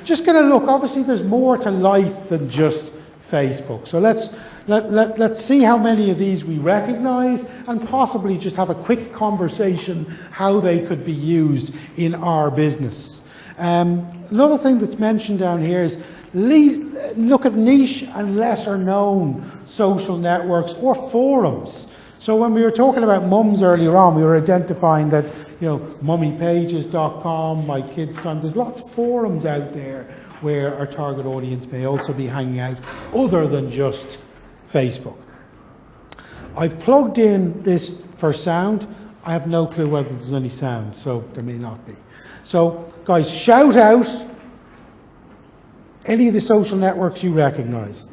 Just going to look, obviously there's more to life than just Facebook. So let's see how many of these we recognize and possibly just have a quick conversation how they could be used in our business. Another thing that's mentioned down here is look at niche and lesser known social networks or forums. So when we were talking about mums earlier on, we were identifying that, you know, mummypages.com, My Kids Time, there's lots of forums out there where our target audience may also be hanging out other than just Facebook. I've plugged in this for sound. I have no clue whether there's any sound, so there may not be. So guys, shout out any of the social networks you recognize.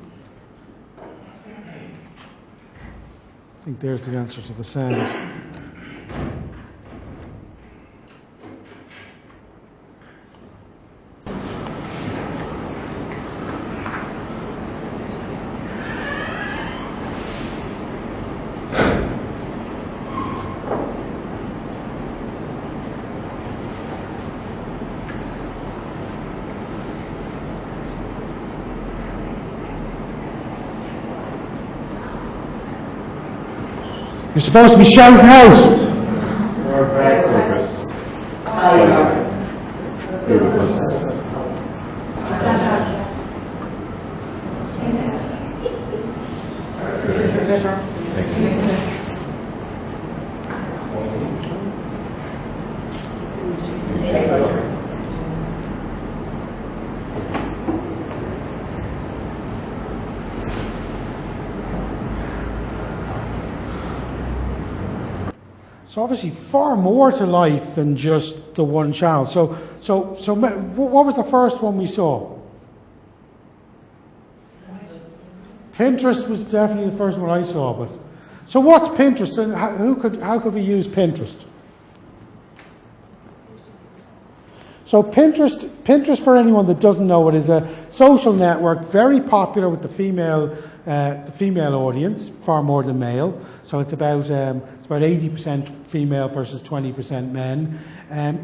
I think there's the answer to the sound. You're supposed to be shouting out. So obviously far more to life than just the one channel. So what was the first one we saw? Pinterest was definitely the first one I saw. But so what's Pinterest, and how could we use Pinterest? So Pinterest, for anyone that doesn't know it, is a social network very popular with the female audience, far more than male. So it's about 80% female versus 20% men.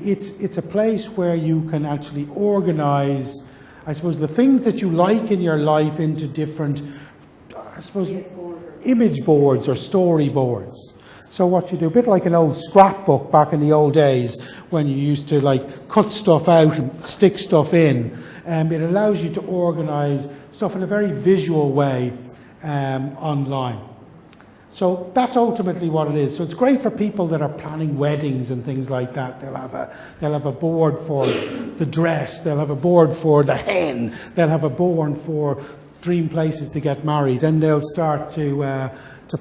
It's a place where you can actually organize, I suppose, the things that you like in your life into different, I suppose, image boards or storyboards. So what you do, a bit like an old scrapbook back in the old days when you used to like cut stuff out and stick stuff in. It allows you to organize stuff in a very visual way online. So that's ultimately what it is. So it's great for people that are planning weddings and things like that. They'll have a board for the dress. They'll have a board for the hen. They'll have a board for dream places to get married, and they'll start to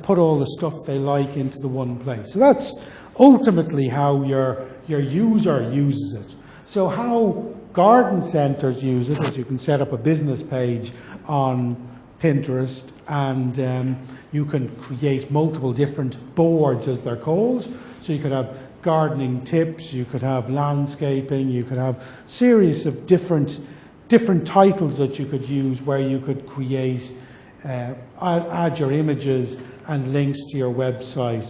put all the stuff they like into the one place. So that's ultimately how your user uses it. So how garden centers use it is you can set up a business page on Pinterest, and you can create multiple different boards, as they're called. So you could have gardening tips, you could have landscaping, you could have series of different titles that you could use where you could create, add your images and links to your website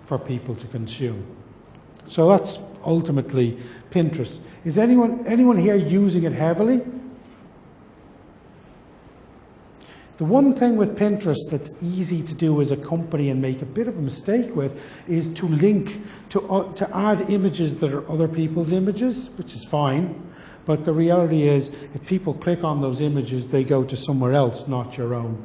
for people to consume. So that's ultimately Pinterest. Is anyone here using it heavily? The one thing with Pinterest that's easy to do as a company and make a bit of a mistake with is to link to add images that are other people's images, which is fine. But the reality is, if people click on those images, they go to somewhere else, not your own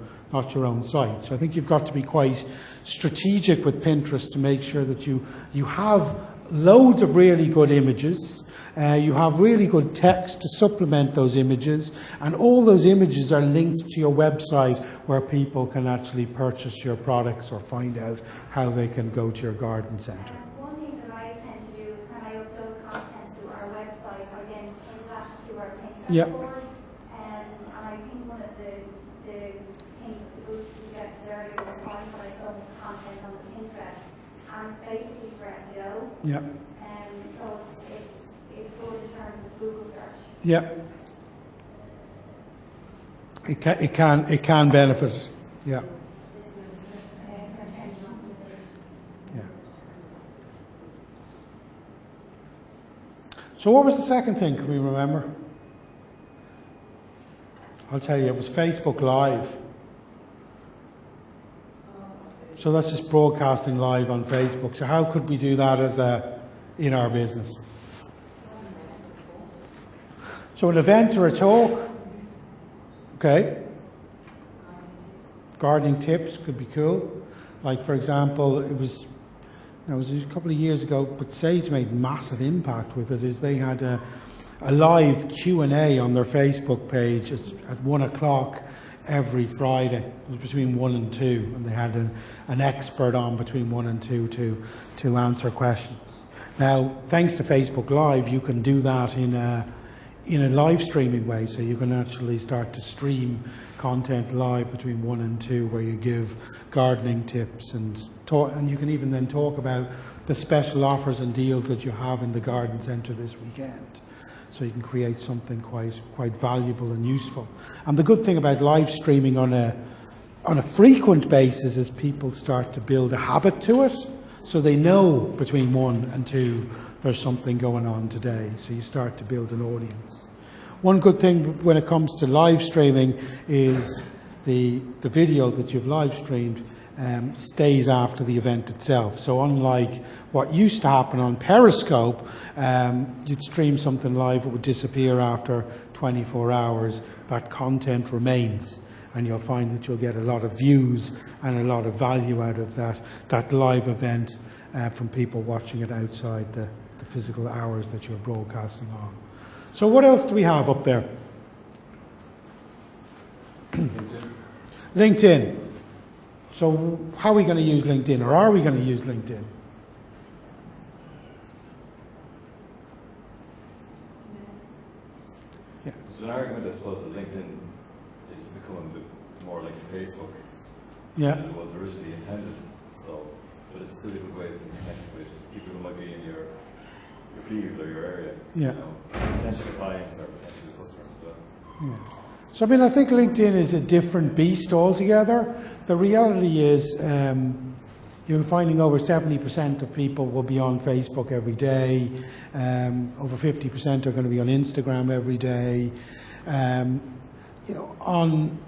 site. So I think you've got to be quite strategic with Pinterest to make sure that you have loads of really good images. You have really good text to supplement those images, and all those images are linked to your website where people can actually purchase your products or find out how they can go to your garden centre. One thing that I tend to do is when I upload content to our website, I then attach it to our Pinterest board. And I think one of the things that the group suggested earlier was why I so much content on the Pinterest, and it's basically for SEO. Yeah. So it's good in terms of Google search. Yeah. It can benefit. Yeah. Yeah. So what was the second thing? Can we remember? I'll tell you, it was Facebook Live. So that's just broadcasting live on Facebook. So how could we do that as in our business? So an event or a talk, okay. Gardening tips could be cool. Like for example, it was a couple of years ago, but Sage made massive impact with it, is they had a live Q&A on their Facebook page at 1 o'clock every Friday. It was between 1 and 2, and they had an expert on between 1 and 2 to answer questions. Now, thanks to Facebook Live, you can do that in a live streaming way, so you can actually start to stream content live between 1 and 2, where you give gardening tips and you can even then talk about the special offers and deals that you have in the garden centre this weekend. So you can create something quite valuable and useful. And the good thing about live streaming on a frequent basis is people start to build a habit to it, so they know between 1 and 2 there's something going on today. So you start to build an audience. One good thing when it comes to live streaming is the video that you've live streamed stays after the event itself. So unlike what used to happen on Periscope, you'd stream something live, it would disappear after 24 hours. That content remains, and you'll find that you'll get a lot of views and a lot of value out of that live event from people watching it outside the physical hours that you're broadcasting on. So what else do we have up there? LinkedIn. So how are we going to use LinkedIn, or are we going to use LinkedIn? Yeah. There's an argument, I suppose, that LinkedIn is becoming a bit more like Facebook Yeah. than it was originally intended. So, but it's still a good way to connect with people who might be in your field or your area. Yeah. You know, potential clients or potential customers as well. Yeah. So I mean, I think LinkedIn is a different beast altogether. The reality is, you're finding over 70% of people will be on Facebook every day. Over 50% are going to be on Instagram every day. You know, on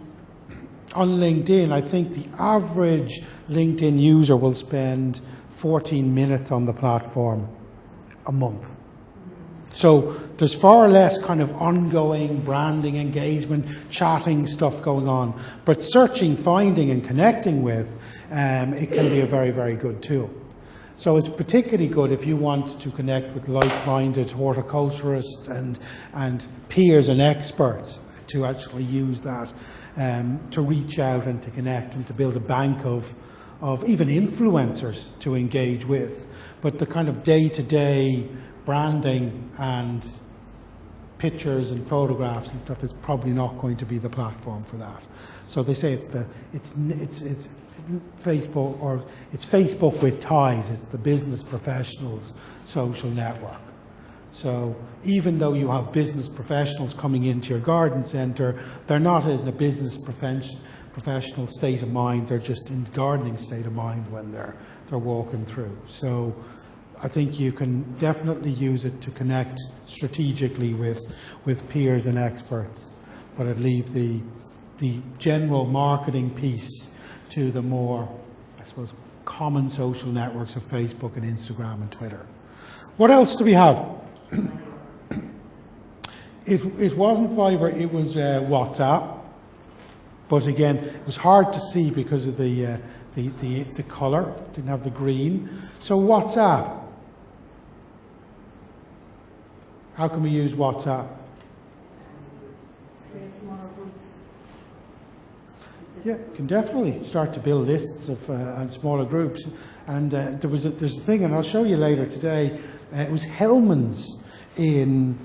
LinkedIn, I think the average LinkedIn user will spend 14 minutes on the platform a month. So there's far less kind of ongoing branding, engagement, chatting stuff going on. But searching, finding and connecting with, it can be a very, very good tool. So it's particularly good if you want to connect with like-minded horticulturists and peers and experts, to actually use that to reach out and to connect and to build a bank of even influencers to engage with. But the kind of day-to-day branding and pictures and photographs and stuff is probably not going to be the platform for that. So they say it's Facebook, or it's Facebook with ties. It's the business professionals social network. So even though you have business professionals coming into your garden centre, they're not in a business professional state of mind. They're just in gardening state of mind when they're walking through. So I think you can definitely use it to connect strategically with peers and experts, but I'd leave the general marketing piece to the more, I suppose, common social networks of Facebook and Instagram and Twitter. What else do we have? It wasn't Fiverr, it was WhatsApp, but again, it was hard to see because of the colour, didn't have the green. So WhatsApp. How can we use WhatsApp? Yeah, you can definitely start to build lists of and smaller groups. And there's a thing, and I'll show you later today. It was Hellman's in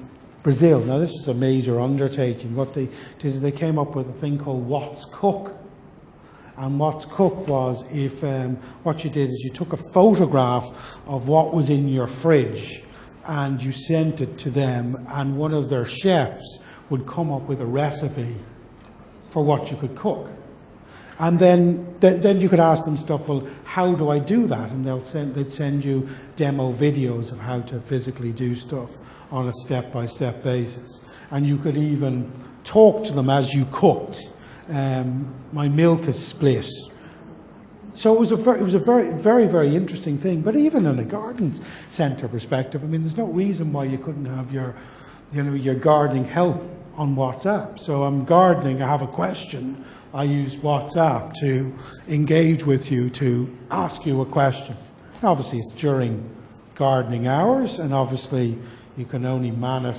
Brazil. Now this is a major undertaking. What they did is they came up with a thing called What's Cook. And What's Cook was if what you did is you took a photograph of what was in your fridge, and you sent it to them, and one of their chefs would come up with a recipe for what you could cook. And then you could ask them stuff, well, how do I do that? And they'd send you demo videos of how to physically do stuff on a step-by-step basis. And you could even talk to them as you cooked. My milk is split. So it was a very, very interesting thing. But even in a garden centre perspective, I mean, there's no reason why you couldn't have your gardening help on WhatsApp. So I'm gardening, I have a question, I use WhatsApp to engage with you, to ask you a question. Obviously it's during gardening hours, and obviously you can only man it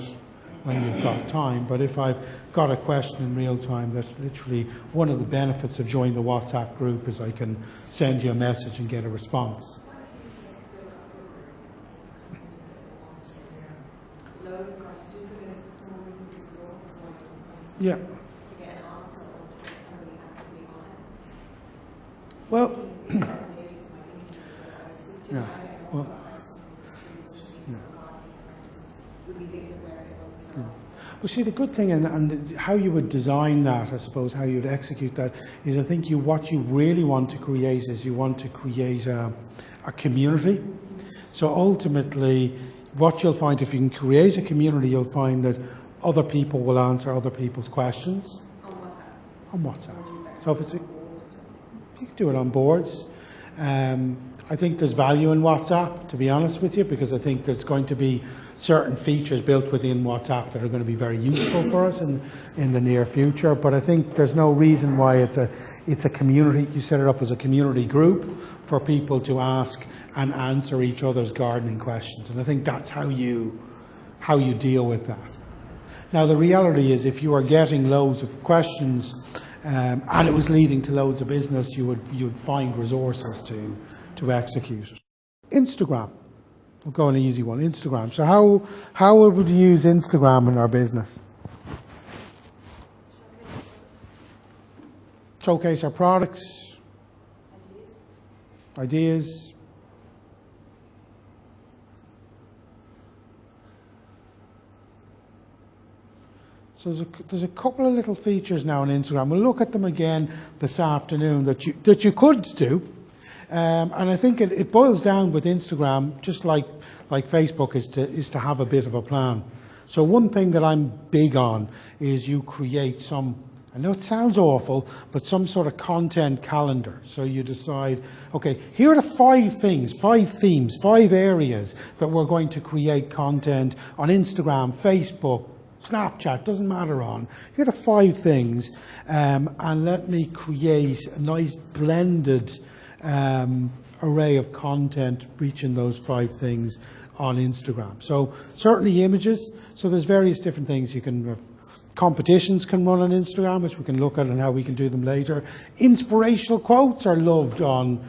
when you've got time. But if I've got a question in real time, that's literally one of the benefits of joining the WhatsApp group, is I can send you a message and get a response. Yeah. Well, yeah. Well, well, see, the good thing, and how you would design that, I suppose, how you would execute that, is I think what you really want to create is you want to create a community. So ultimately, what you'll find, if you can create a community, you'll find that other people will answer other people's questions. On WhatsApp. So if it's you can do it on boards. I think there's value in WhatsApp, to be honest with you, because I think there's going to be certain features built within WhatsApp that are going to be very useful for us in the near future. But I think there's no reason why it's a community. You set it up as a community group for people to ask and answer each other's gardening questions, and I think that's how you deal with that. Now the reality is, if you are getting loads of questions and it was leading to loads of business, you'd find resources to execute it. Instagram. We'll go an easy one. Instagram. So how would we use Instagram in our business? Showcase our products. Ideas. So there's a couple of little features now on Instagram. We'll look at them again this afternoon that you could do. And I think it boils down with Instagram, just like Facebook, is to have a bit of a plan. So one thing that I'm big on is you create some, I know it sounds awful, but some sort of content calendar. So you decide, okay, here are the 5 things, 5 themes, 5 areas that we're going to create content on Instagram, Facebook, Snapchat, doesn't matter on. Here are the 5 things, and let me create a nice blended array of content reaching those 5 things on Instagram. So certainly images. So there's various different things you can. Competitions can run on Instagram, which we can look at and how we can do them later. Inspirational quotes are loved on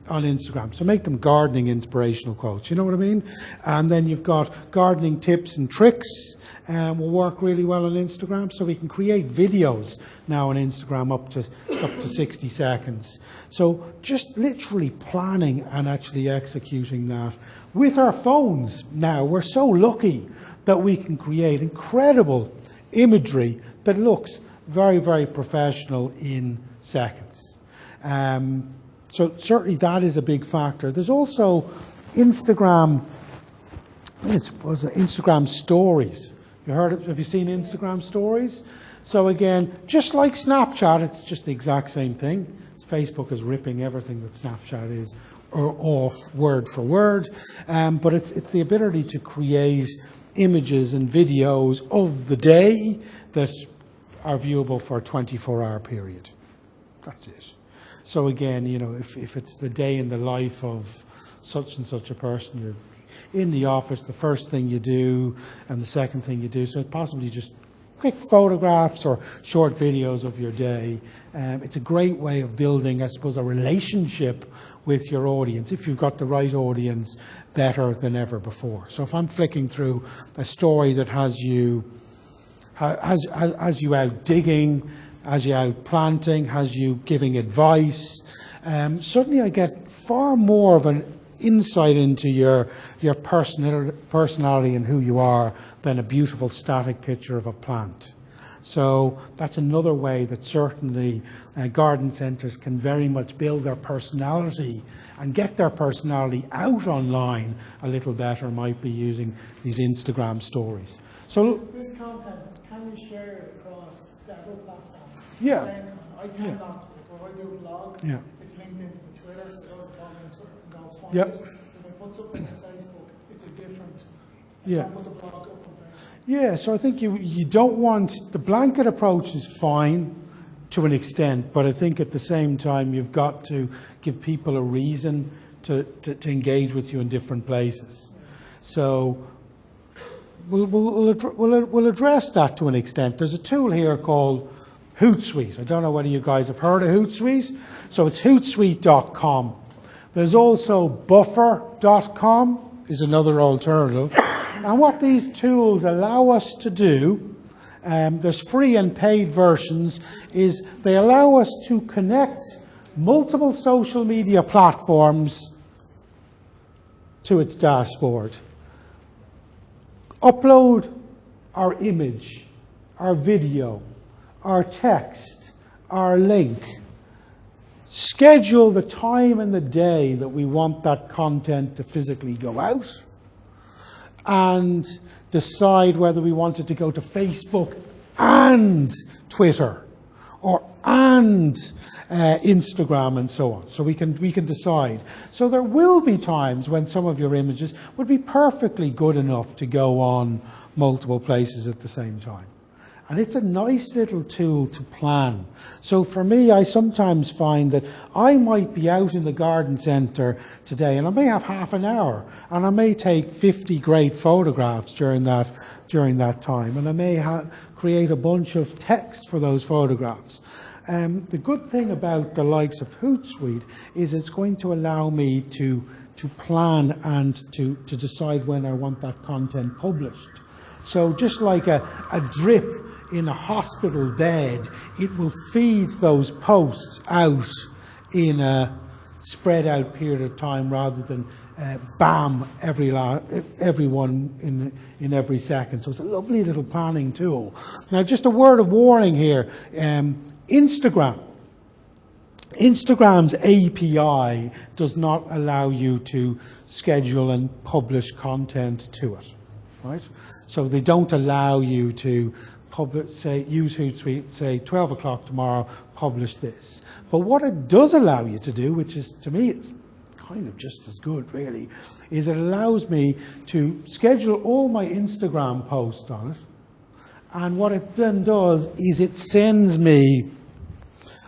Instagram. So make them gardening inspirational quotes, you know what I mean? And then you've got gardening tips and tricks, will work really well on Instagram. So we can create videos now on Instagram up to 60 seconds. So just literally planning and actually executing that. With our phones now, we're so lucky that we can create incredible imagery that looks very, very professional in seconds. So certainly that is a big factor. There's also Instagram stories. Have you seen Instagram stories? So again, just like Snapchat, it's just the exact same thing. Facebook is ripping everything that Snapchat is off word for word, but it's the ability to create images and videos of the day that are viewable for a 24-hour period. That's it. So again, you know, if it's the day in the life of such and such a person, you're in the office, the first thing you do and the second thing you do, so possibly just quick photographs or short videos of your day. It's a great way of building, I suppose, a relationship with your audience, if you've got the right audience, better than ever before. So if I'm flicking through a story that has you out digging, has you out planting, has you giving advice, suddenly I get far more of an insight into your personality and who you are than a beautiful static picture of a plant. So that's another way that certainly garden centres can very much build their personality and get their personality out online a little better, might be using these Instagram stories. So this content, can you share it across several platforms? Yeah. I tend not to, if I do a blog, Yeah. it's linked into the Twitter, so those are following Twitter and they'll find Yeah. it. If I put something on Facebook, it's a different, Yeah. I put the blog up on Facebook. Yeah, so I think you don't want, the blanket approach is fine to an extent, but I think at the same time you've got to give people a reason to engage with you in different places. So we'll address that to an extent. There's a tool here called Hootsuite. I don't know whether you guys have heard of Hootsuite. So it's hootsuite.com. There's also buffer.com is another alternative. And what these tools allow us to do, there's free and paid versions, is they allow us to connect multiple social media platforms to its dashboard. Upload our image, our video, our text, our link. Schedule the time and the day that we want that content to physically go out, and decide whether we want it to go to Facebook and Twitter or and Instagram and so on. So we can decide. So there will be times when some of your images would be perfectly good enough to go on multiple places at the same time. And it's a nice little tool to plan. So for me, I sometimes find that I might be out in the garden centre today and I may have half an hour and I may take 50 great photographs during that time, and I may create a bunch of text for those photographs. The good thing about the likes of Hootsuite is it's going to allow me to plan and to decide when I want that content published. So just like a drip in a hospital bed, it will feed those posts out in a spread out period of time rather than bam, everyone in every second. So it's a lovely little planning tool. Now, just a word of warning here. Instagram's API does not allow you to schedule and publish content to it, right? So they don't allow you to use Hootsuite, say 12 o'clock tomorrow, publish this. But what it does allow you to do, which is, to me, it's kind of just as good really, is it allows me to schedule all my Instagram posts on it. And what it then does is it sends me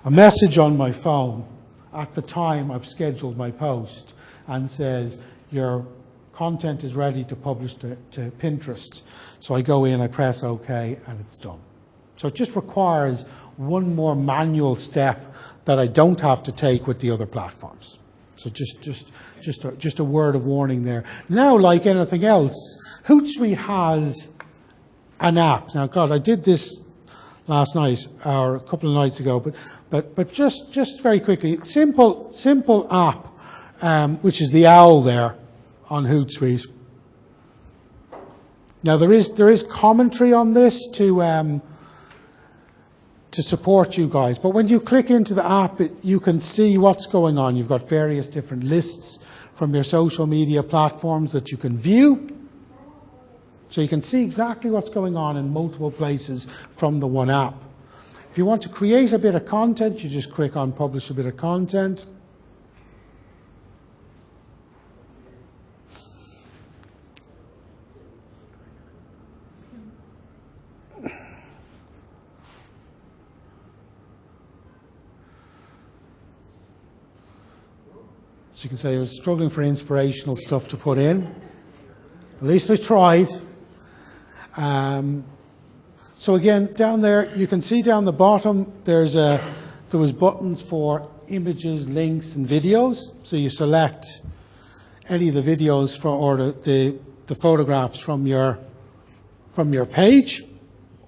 a message on my phone at the time I've scheduled my post and says, your content is ready to publish to Pinterest. So I go in, I press OK, and it's done. So it just requires one more manual step that I don't have to take with the other platforms. So just a word of warning there. Now, like anything else, Hootsuite has an app. Now, God, I did this last night or a couple of nights ago, but just very quickly, simple app, which is the owl there on Hootsuite. Now there is commentary on this to support you guys, but when you click into the app, you can see what's going on. You've got various different lists from your social media platforms that you can view. So you can see exactly what's going on in multiple places from the one app. If you want to create a bit of content, you just click on Publish a Bit of Content. So you can say I was struggling for inspirational stuff to put in. At least I tried. So again, down there, you can see down the bottom, there was buttons for images, links, and videos. So you select any of the videos or the photographs from your page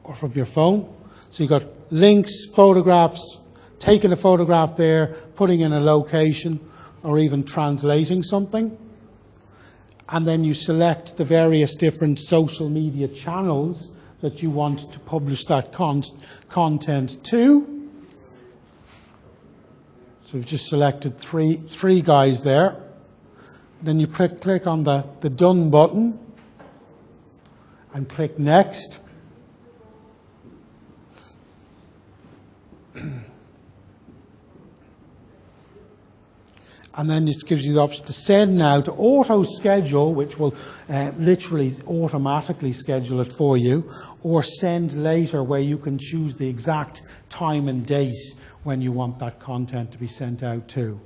or from your phone. So you've got links, photographs, taking a photograph there, putting in a location, or even translating something. And then you select the various different social media channels that you want to publish that content to. So we've just selected three guys there. Then you click on the Done button and click Next. And then this gives you the option to send now, to auto schedule, which will literally automatically schedule it for you, or send later, where you can choose the exact time and date when you want that content to be sent out to.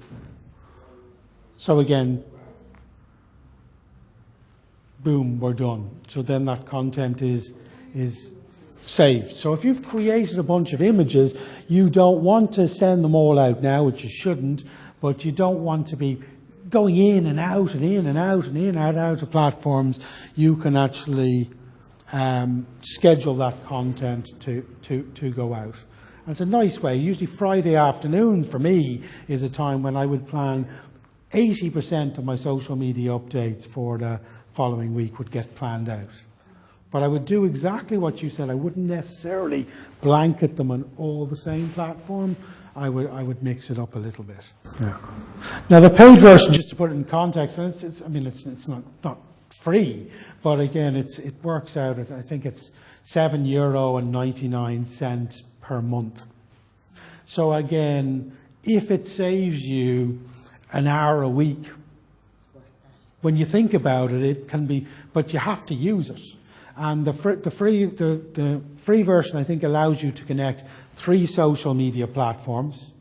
So again, boom, we're done. So then that content is saved. So if you've created a bunch of images, you don't want to send them all out now, which you shouldn't, but you don't want to be going in and out and in and out and in and out of platforms. You can actually schedule that content to go out. And it's a nice way. Usually Friday afternoon for me is a time when I would plan 80% of my social media updates for the following week would get planned out. But I would do exactly what you said. I wouldn't necessarily blanket them on all the same platform. I would mix it up a little bit. Yeah. Now the paid version, just to put it in context, and it's not free, but again it works out at, I think it's €7.99 per month. So again, if it saves you an hour a week, when you think about it, it can be, but you have to use it. And the free version, I think, allows you to connect 3 social media platforms,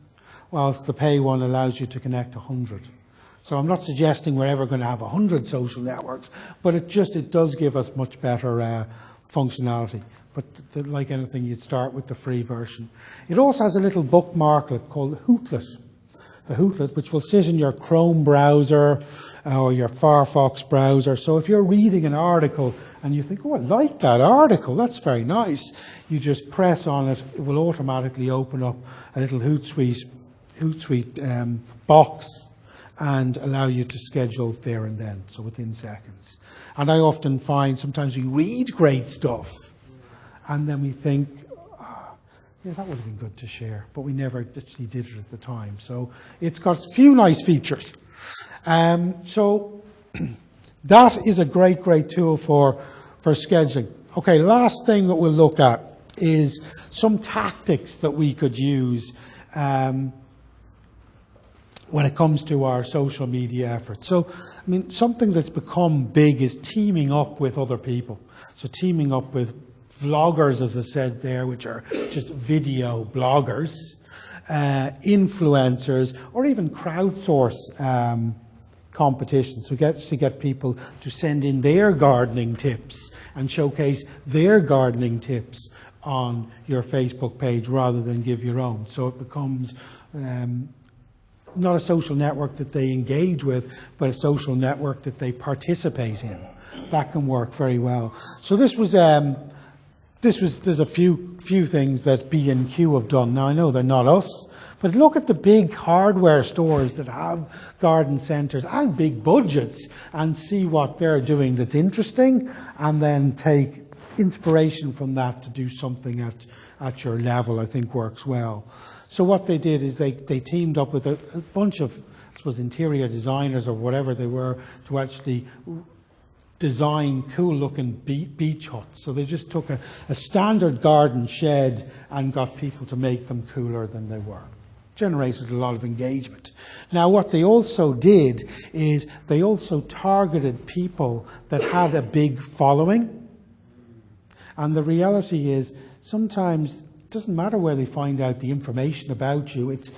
whilst the pay one allows you to connect 100. So I'm not suggesting we're ever going to have 100 social networks, but it does give us much better functionality. But like anything, you'd start with the free version. It also has a little bookmarklet called Hootlet. The Hootlet, which will sit in your Chrome browser or your Firefox browser. So if you're reading an article and you think, oh, I like that article, that's very nice, you just press on it, it will automatically open up a little Hootsuite box and allow you to schedule there and then, so within seconds. And I often find sometimes we read great stuff and then we think, yeah, that would have been good to share, but we never actually did it at the time. So it's got a few nice features. So that is a great tool for scheduling. Okay, last thing that we'll look at is some tactics that we could use when it comes to our social media efforts. So, I mean, something that's become big is teaming up with other people. So teaming up with vloggers, as I said there, which are just video bloggers, influencers, or even crowdsource competitions. So get people to send in their gardening tips and showcase their gardening tips on your Facebook page rather than give your own. So it becomes not a social network that they engage with, but a social network that they participate in. That can work very well. So there's a few things that B&Q have done. Now I know they're not us, but look at the big hardware stores that have garden centres and big budgets and see what they're doing that's interesting, and then take inspiration from that to do something at your level. I think works well. So what they did is they teamed up with a bunch of, I suppose, interior designers or whatever they were to actually design cool-looking beach huts. So they just took a standard garden shed and got people to make them cooler than they were. Generated a lot of engagement. Now, what they also did is they also targeted people that had a big following. And the reality is, sometimes it doesn't matter where they find out the information about you, it's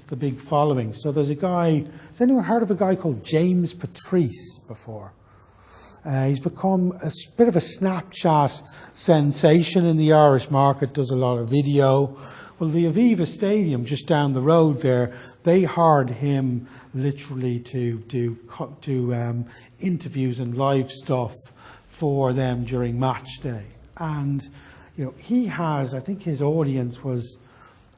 the big following. So there's a guy, has anyone heard of a guy called James Patrice before? He's become a bit of a Snapchat sensation in the Irish market, does a lot of video. Well, the Aviva Stadium just down the road there, they hired him literally to do interviews and live stuff for them during match day. And you know, he has, I think his audience was,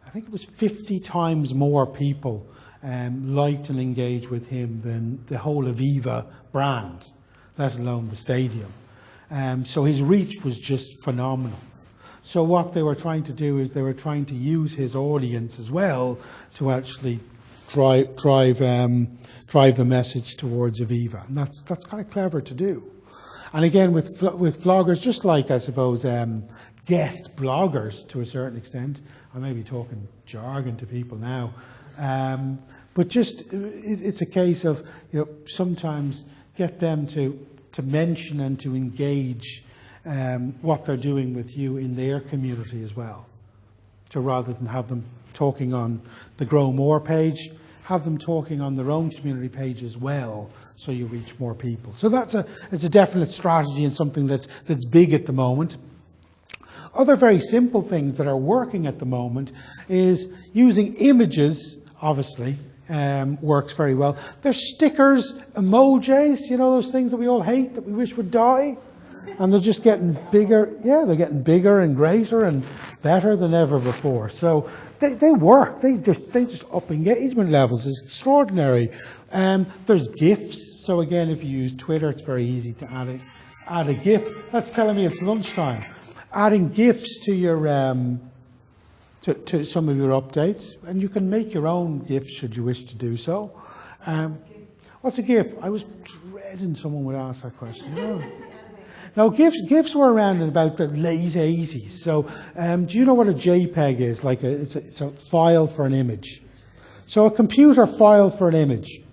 I think it was 50 times more people liked and engaged with him than the whole Aviva brand, let alone the stadium. So his reach was just phenomenal. So what they were trying to do is they were trying to use his audience as well to actually drive the message towards Aviva, and that's kind of clever to do. And again, with vloggers, just like I suppose guest bloggers to a certain extent. I may be talking jargon to people now, but just it's a case of sometimes get them to mention and to engage what they're doing with you in their community as well. So rather than have them talking on the Grow More page, have them talking on their own community page as well, so you reach more people. So it's a definite strategy and something that's big at the moment. Other very simple things that are working at the moment is using images, obviously, works very well. There's stickers, emojis, those things that we all hate, that we wish would die. And they're just getting bigger. Yeah, they're getting bigger and greater and better than ever before. So they work. They just up engagement levels. It's extraordinary. There's GIFs. So again, if you use Twitter, it's very easy to add a GIF. That's telling me it's lunchtime. Adding GIFs to your to some of your updates, and you can make your own GIFs should you wish to do so. What's a GIF? I was dreading someone would ask that question. Oh. Now, GIFs were around in about the late 80s. So, do you know what a JPEG is? It's a file for an image. So, a computer file for an image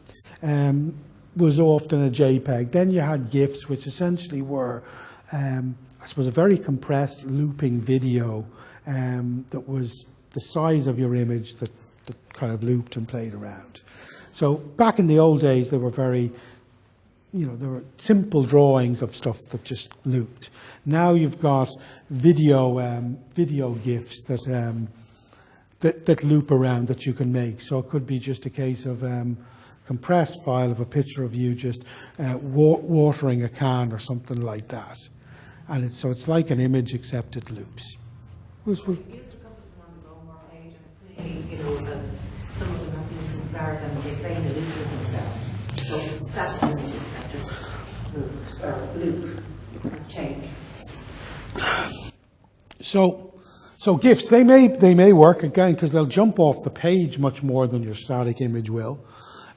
was often a JPEG. Then you had GIFs, which essentially were, I suppose, a very compressed looping video that was the size of your image that kind of looped and played around. So, back in the old days, they were very. There were simple drawings of stuff that just looped. Now you've got video GIFs that loop around that you can make. So it could be just a case of compressed file of a picture of you just watering a can or something like that, and it's like an image except it loops. I used a couple of them on the Grow More page, and it's really, some of them have been some flowers and they play the loop with themselves. So it's static images that just move or loop and change. So GIFs, they may work again because they'll jump off the page much more than your static image will.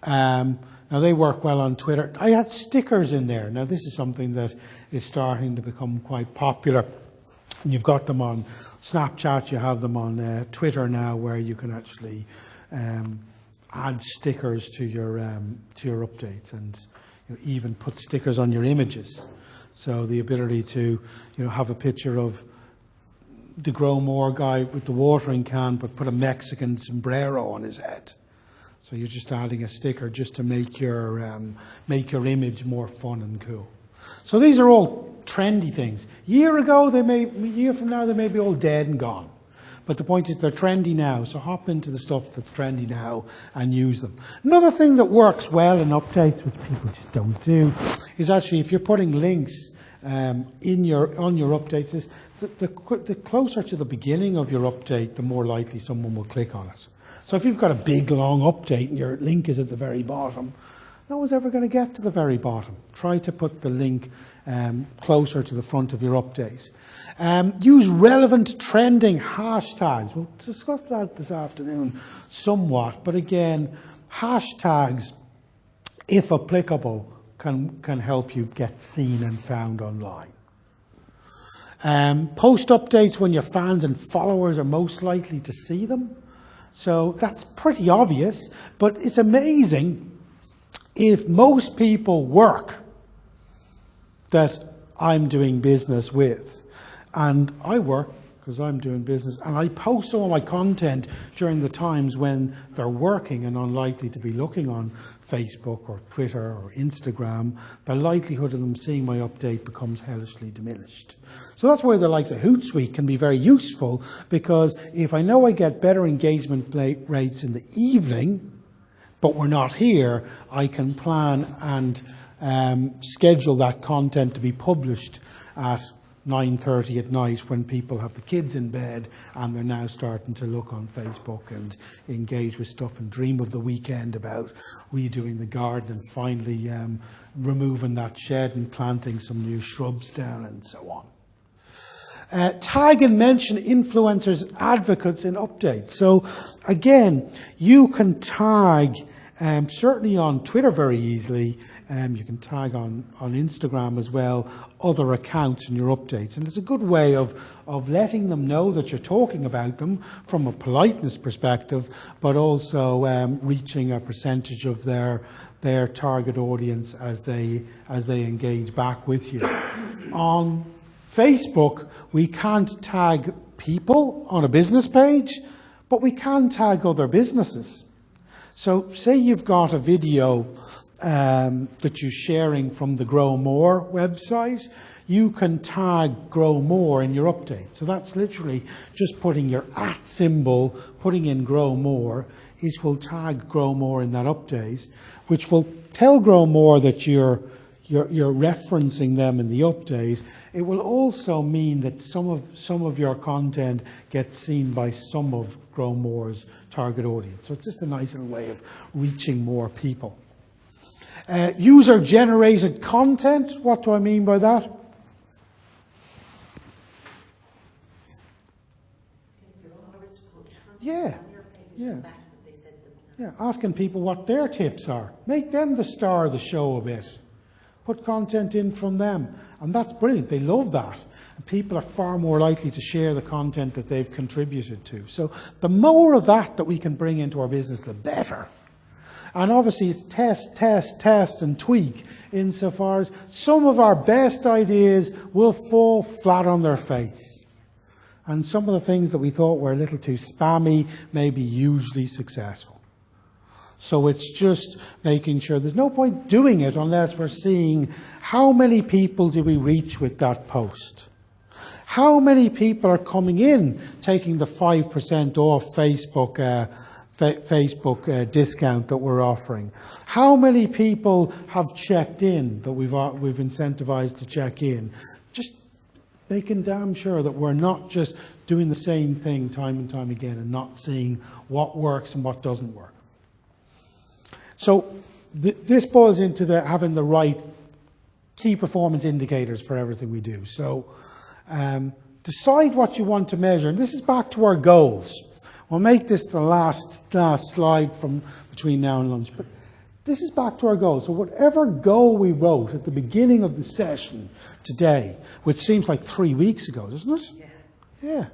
Now they work well on Twitter. I had stickers in there. Now this is something that is starting to become quite popular. And you've got them on Snapchat, you have them on Twitter now, where you can actually add stickers to your updates, and even put stickers on your images. So the ability to have a picture of the Grow More guy with the watering can, but put a Mexican sombrero on his head. So you're just adding a sticker just to make your image more fun and cool. So these are all trendy things. A year from now, they may be all dead and gone. But the point is they're trendy now, so hop into the stuff that's trendy now and use them. Another thing that works well in updates, which people just don't do, is actually if you're putting links on your updates, is the closer to the beginning of your update, the more likely someone will click on it. So if you've got a big long update and your link is at the very bottom, no one's ever going to get to the very bottom. Try to put the link closer to the front of your update. Use relevant trending hashtags. We'll discuss that this afternoon somewhat, but again, hashtags, if applicable, can help you get seen and found online. Post updates when your fans and followers are most likely to see them. So that's pretty obvious, but it's amazing if most people work that I'm doing business with, and I work because I'm doing business, and I post all my content during the times when they're working and unlikely to be looking on Facebook or Twitter or Instagram, the likelihood of them seeing my update becomes hellishly diminished. So that's why the likes of Hootsuite can be very useful, because if I know I get better engagement rates in the evening, but we're not here, I can plan and schedule that content to be published at 9:30 at night when people have the kids in bed and they're now starting to look on Facebook and engage with stuff and dream of the weekend about redoing the garden and finally removing that shed and planting some new shrubs down and so on. Tag and mention influencers, advocates in updates. So again, you can tag certainly on Twitter very easily. You can tag on Instagram as well, other accounts in your updates. And it's a good way of letting them know that you're talking about them from a politeness perspective, but also reaching a percentage of their target audience as they engage back with you. On Facebook, we can't tag people on a business page, but we can tag other businesses. So say you've got a video that you're sharing from the Grow More website, you can tag Grow More in your update. So that's literally just putting your @ symbol, putting in Grow More. It will tag Grow More in that update, which will tell Grow More that you're referencing them in the update. It will also mean that some of your content gets seen by some of Grow More's target audience. So it's just a nice little way of reaching more people. User-generated content, what do I mean by that? Yeah, asking people what their tips are. Make them the star of the show a bit. Put content in from them. And that's brilliant. They love that. And people are far more likely to share the content that they've contributed to. So the more of that we can bring into our business, the better. And obviously it's test, and tweak insofar as some of our best ideas will fall flat on their face. And some of the things that we thought were a little too spammy may be hugely successful. So it's just making sure there's no point doing it unless we're seeing how many people do we reach with that post. How many people are coming in taking the 5% off Facebook discount that we're offering? How many people have checked in that we've incentivized to check in? Just making damn sure that we're not just doing the same thing time and time again and not seeing what works and what doesn't work. So this boils into having the right key performance indicators for everything we do. So decide what you want to measure. And this is back to our goals. We'll make this the last slide from between now and lunch. But this is back to our goals. So whatever goal we wrote at the beginning of the session today, which seems like 3 weeks ago, doesn't it? Yeah.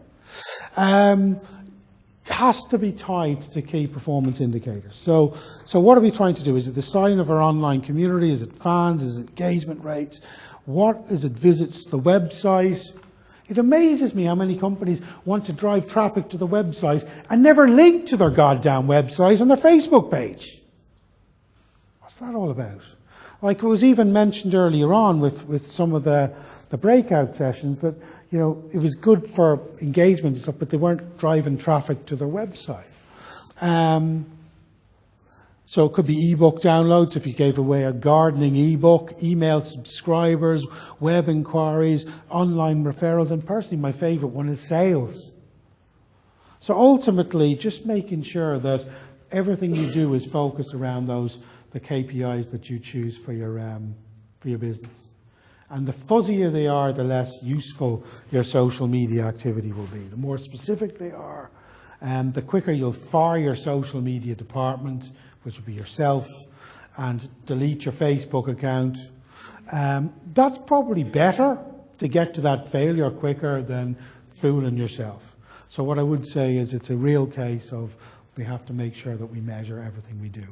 Has to be tied to key performance indicators. So what are we trying to do? Is it the sign of our online community? Is it fans? Is it engagement rates? What is it? Visits to the website? It amazes me how many companies want to drive traffic to the website and never link to their goddamn website on their Facebook page. What's that all about? Like it was even mentioned earlier on with some of the breakout sessions that, you know, it was good for engagement and stuff, but they weren't driving traffic to their website. So it could be ebook downloads if you gave away a gardening ebook, email subscribers, web inquiries, online referrals, and personally my favorite one is sales. So ultimately, just making sure that everything you do is focused around the KPIs that you choose for your business. And the fuzzier they are, the less useful your social media activity will be. The more specific they are, the quicker you'll fire your social media department, which will be yourself, and delete your Facebook account. That's probably better to get to that failure quicker than fooling yourself. So what I would say is it's a real case of we have to make sure that we measure everything we do.